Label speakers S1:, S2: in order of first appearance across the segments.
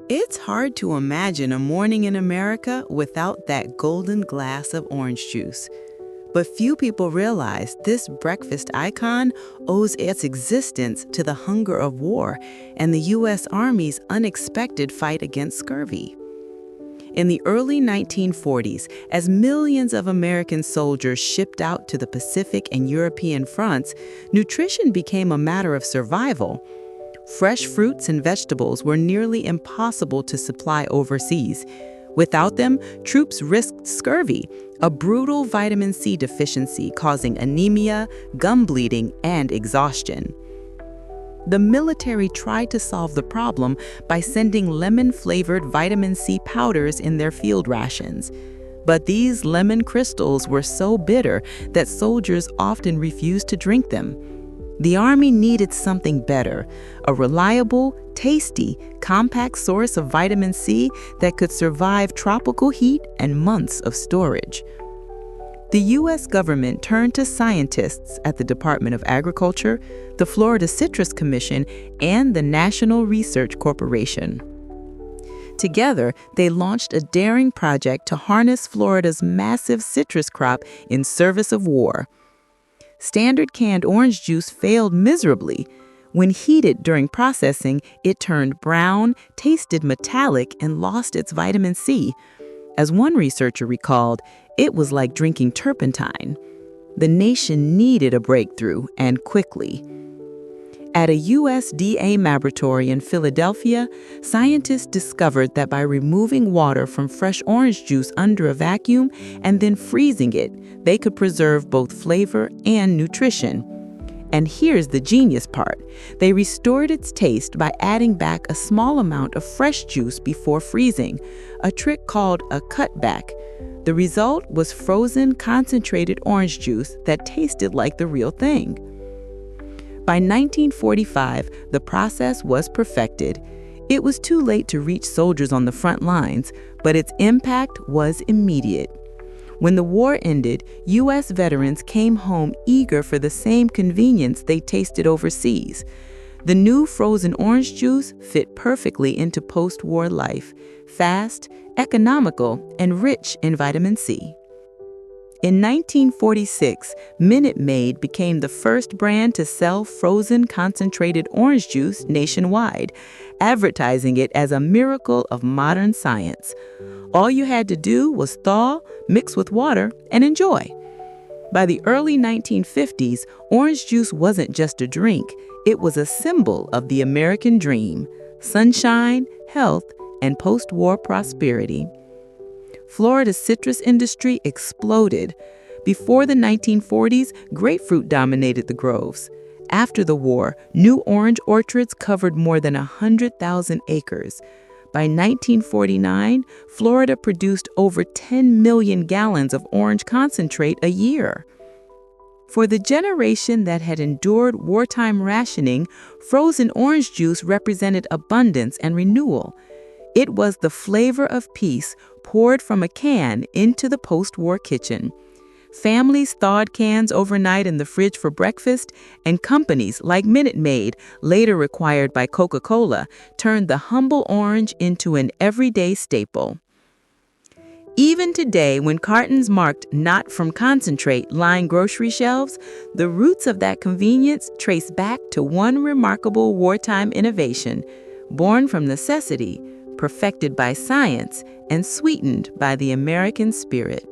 S1: It's hard to imagine a morning in America without that golden glass of orange juice. But few people realize this breakfast icon owes its existence to the hunger of war and the U.S. Army's unexpected fight against scurvy. In the early 1940s, as millions of American soldiers shipped out to the Pacific and European fronts, nutrition became a matter of survival. Fresh fruits and vegetables were nearly impossible to supply overseas. Without them, troops risked scurvy, a brutal vitamin C deficiency causing anemia, gum bleeding, and exhaustion. The military tried to solve the problem by sending lemon-flavored vitamin C powders in their field rations. But these lemon crystals were so bitter that soldiers often refused to drink them. The Army needed something better, a reliable, tasty, compact source of vitamin C that could survive tropical heat and months of storage. The U.S. government turned to scientists at the Department of Agriculture, the Florida Citrus Commission, and the National Research Corporation. Together, they launched a daring project to harness Florida's massive citrus crop in service of war. Standard canned orange juice failed miserably. When heated during processing, it turned brown, tasted metallic, and lost its vitamin C. As one researcher recalled, it was like drinking turpentine. The nation needed a breakthrough, and quickly. At a USDA laboratory in Philadelphia, scientists discovered that by removing water from fresh orange juice under a vacuum and then freezing it, they could preserve both flavor and nutrition. And here's the genius part. They restored its taste by adding back a small amount of fresh juice before freezing, a trick called a cutback. The result was frozen, concentrated orange juice that tasted like the real thing. By 1945, the process was perfected. It was too late to reach soldiers on the front lines, but its impact was immediate. When the war ended, U.S. veterans came home eager for the same convenience they tasted overseas. The new frozen orange juice fit perfectly into post-war life, fast, economical, and rich in vitamin C. In 1946, Minute Maid became the first brand to sell frozen concentrated orange juice nationwide, advertising it as a miracle of modern science. All you had to do was thaw, mix with water, and enjoy. By the early 1950s, orange juice wasn't just a drink, it was a symbol of the American dream: sunshine, health, and post-war prosperity. Florida's citrus industry exploded. Before the 1940s, grapefruit dominated the groves. After the war, new orange orchards covered more than 100,000 acres. By 1949, Florida produced over 10 million gallons of orange concentrate a year. For the generation that had endured wartime rationing, frozen orange juice represented abundance and renewal. It was the flavor of peace poured from a can into the post-war kitchen. Families thawed cans overnight in the fridge for breakfast, and companies like Minute Maid, later acquired by Coca-Cola, turned the humble orange into an everyday staple. Even today, when cartons marked "not from concentrate" line grocery shelves, the roots of that convenience trace back to one remarkable wartime innovation, born from necessity, perfected by science, and sweetened by the American spirit.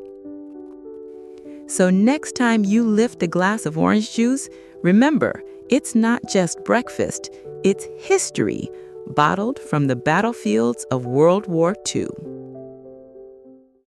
S1: So next time you lift a glass of orange juice, remember, it's not just breakfast, it's history, bottled from the battlefields of World War II.